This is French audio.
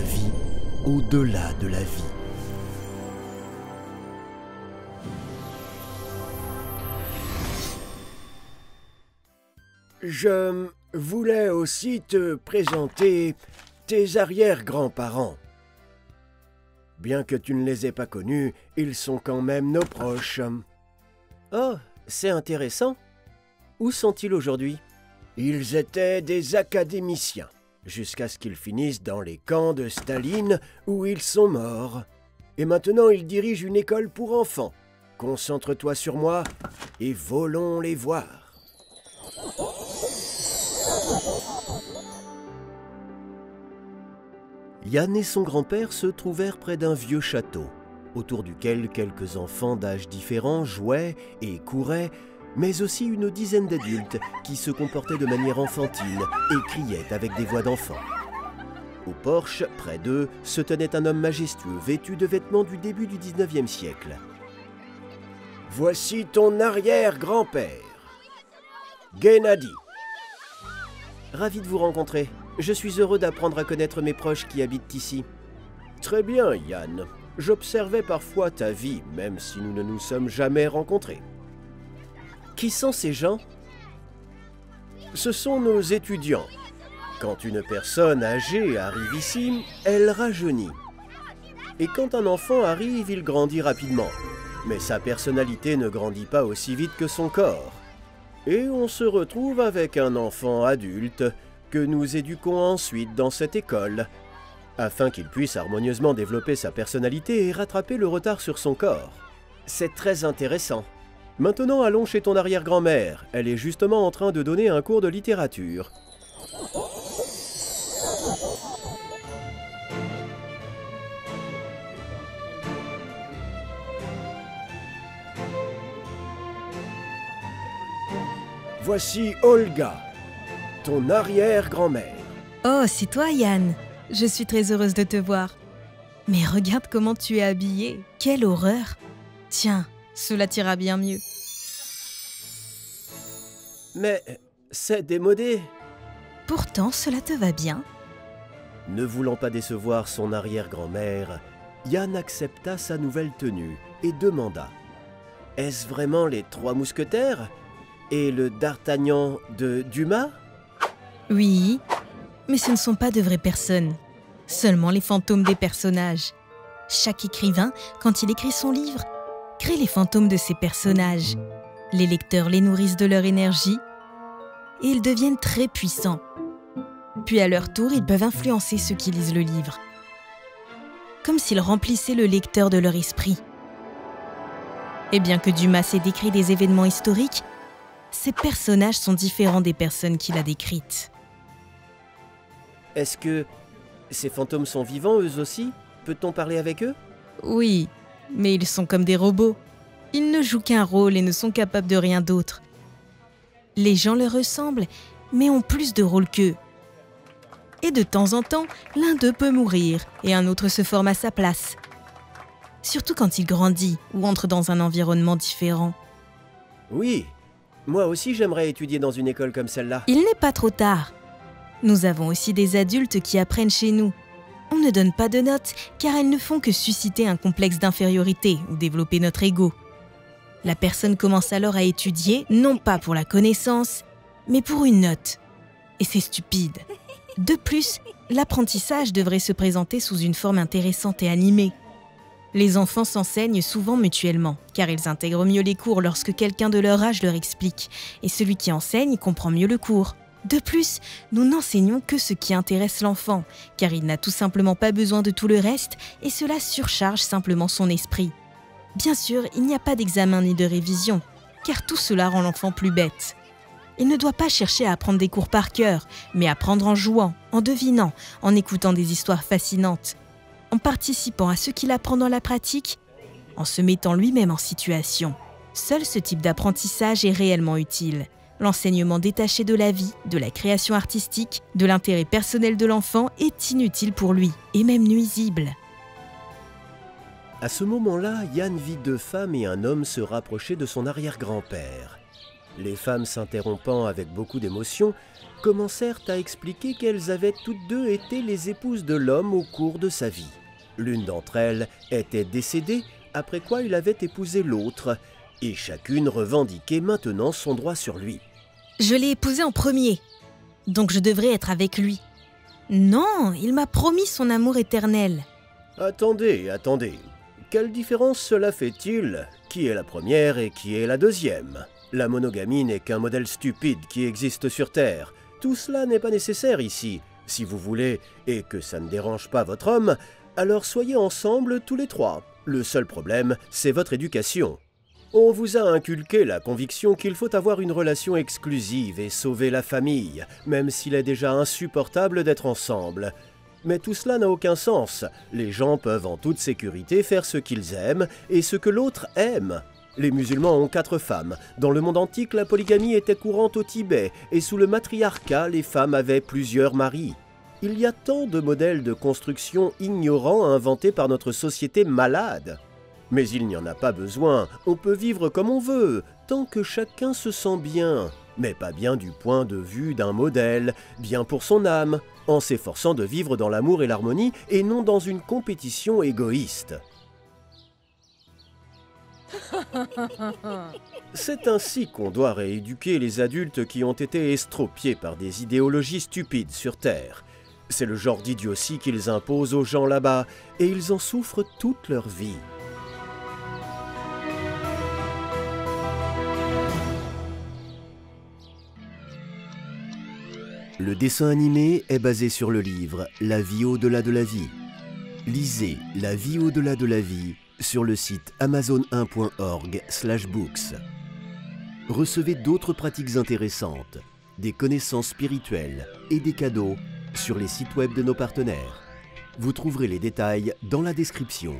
vie au-delà de la vie. Je voulais aussi te présenter tes arrière-grands-parents. Bien que tu ne les aies pas connus, ils sont quand même nos proches. Oh, c'est intéressant. Où sont-ils aujourd'hui? Ils étaient des académiciens, jusqu'à ce qu'ils finissent dans les camps de Staline où ils sont morts. Et maintenant, ils dirigent une école pour enfants. Concentre-toi sur moi et volons les voir. Yann et son grand-père se trouvèrent près d'un vieux château, autour duquel quelques enfants d'âges différents jouaient et couraient, mais aussi une dizaine d'adultes qui se comportaient de manière enfantine et criaient avec des voix d'enfants. Au porche, près d'eux, se tenait un homme majestueux vêtu de vêtements du début du 19e siècle. « Voici ton arrière-grand-père, Gennady. » « Ravi de vous rencontrer. Je suis heureux d'apprendre à connaître mes proches qui habitent ici. »« Très bien, Yann. J'observais parfois ta vie, même si nous ne nous sommes jamais rencontrés. » « Qui sont ces gens ? » ?»« Ce sont nos étudiants. Quand une personne âgée arrive ici, elle rajeunit. Et quand un enfant arrive, il grandit rapidement. Mais sa personnalité ne grandit pas aussi vite que son corps. Et on se retrouve avec un enfant adulte que nous éduquons ensuite dans cette école, afin qu'il puisse harmonieusement développer sa personnalité et rattraper le retard sur son corps. C'est très intéressant. Maintenant, allons chez ton arrière-grand-mère. Elle est justement en train de donner un cours de littérature. Voici Olga, ton arrière-grand-mère. Oh, c'est toi, Yann. Je suis très heureuse de te voir. Mais regarde comment tu es habillée. Quelle horreur. Tiens, cela t'ira bien mieux. Mais c'est démodé. Pourtant, cela te va bien. Ne voulant pas décevoir son arrière-grand-mère, Yann accepta sa nouvelle tenue et demanda « Est-ce vraiment les 3 mousquetaires ? Et le D'Artagnan de Dumas ?» Oui, mais ce ne sont pas de vraies personnes. Seulement les fantômes des personnages. Chaque écrivain, quand il écrit son livre, crée les fantômes de ses personnages. Les lecteurs les nourrissent de leur énergie et ils deviennent très puissants. Puis à leur tour, ils peuvent influencer ceux qui lisent le livre. Comme s'ils remplissaient le lecteur de leur esprit. Et bien que Dumas ait décrit des événements historiques, ces personnages sont différents des personnes qu'il a décrites. Est-ce que ces fantômes sont vivants eux aussi? Peut-on parler avec eux? Oui, mais ils sont comme des robots. Ils ne jouent qu'un rôle et ne sont capables de rien d'autre. Les gens leur ressemblent, mais ont plus de rôles qu'eux. Et de temps en temps, l'un d'eux peut mourir et un autre se forme à sa place. Surtout quand il grandit ou entre dans un environnement différent. Oui, moi aussi j'aimerais étudier dans une école comme celle-là. Il n'est pas trop tard. Nous avons aussi des adultes qui apprennent chez nous. On ne donne pas de notes car elles ne font que susciter un complexe d'infériorité ou développer notre ego. La personne commence alors à étudier, non pas pour la connaissance, mais pour une note. Et c'est stupide. De plus, l'apprentissage devrait se présenter sous une forme intéressante et animée. Les enfants s'enseignent souvent mutuellement, car ils intègrent mieux les cours lorsque quelqu'un de leur âge leur explique, et celui qui enseigne comprend mieux le cours. De plus, nous n'enseignons que ce qui intéresse l'enfant, car il n'a tout simplement pas besoin de tout le reste, et cela surcharge simplement son esprit. Bien sûr, il n'y a pas d'examen ni de révision, car tout cela rend l'enfant plus bête. Il ne doit pas chercher à apprendre des cours par cœur, mais apprendre en jouant, en devinant, en écoutant des histoires fascinantes, en participant à ce qu'il apprend dans la pratique, en se mettant lui-même en situation. Seul ce type d'apprentissage est réellement utile. L'enseignement détaché de la vie, de la création artistique, de l'intérêt personnel de l'enfant est inutile pour lui, et même nuisible. À ce moment-là, Yann vit 2 femmes et un homme se rapprocher de son arrière-grand-père. Les femmes s'interrompant avec beaucoup d'émotion, commencèrent à expliquer qu'elles avaient toutes deux été les épouses de l'homme au cours de sa vie. L'une d'entre elles était décédée, après quoi il avait épousé l'autre, et chacune revendiquait maintenant son droit sur lui. Je l'ai épousé en premier, donc je devrais être avec lui. Non, il m'a promis son amour éternel. Attendez, attendez. Quelle différence cela fait-il? Qui est la première et qui est la deuxième? La monogamie n'est qu'un modèle stupide qui existe sur Terre. Tout cela n'est pas nécessaire ici. Si vous voulez, et que ça ne dérange pas votre homme, alors soyez ensemble tous les trois. Le seul problème, c'est votre éducation. On vous a inculqué la conviction qu'il faut avoir une relation exclusive et sauver la famille, même s'il est déjà insupportable d'être ensemble. Mais tout cela n'a aucun sens. Les gens peuvent en toute sécurité faire ce qu'ils aiment et ce que l'autre aime. Les musulmans ont 4 femmes. Dans le monde antique, la polygamie était courante au Tibet, et sous le matriarcat, les femmes avaient plusieurs maris. Il y a tant de modèles de construction ignorants inventés par notre société malade. Mais il n'y en a pas besoin, on peut vivre comme on veut, tant que chacun se sent bien. Mais pas bien du point de vue d'un modèle, bien pour son âme, en s'efforçant de vivre dans l'amour et l'harmonie et non dans une compétition égoïste. C'est ainsi qu'on doit rééduquer les adultes qui ont été estropiés par des idéologies stupides sur Terre. C'est le genre d'idiotie qu'ils imposent aux gens là-bas, et ils en souffrent toute leur vie. Le dessin animé est basé sur le livre « La vie au-delà de la vie ». Lisez « La vie au-delà de la vie » sur le site amazon1.org/books. Recevez d'autres pratiques intéressantes, des connaissances spirituelles et des cadeaux sur les sites web de nos partenaires. Vous trouverez les détails dans la description.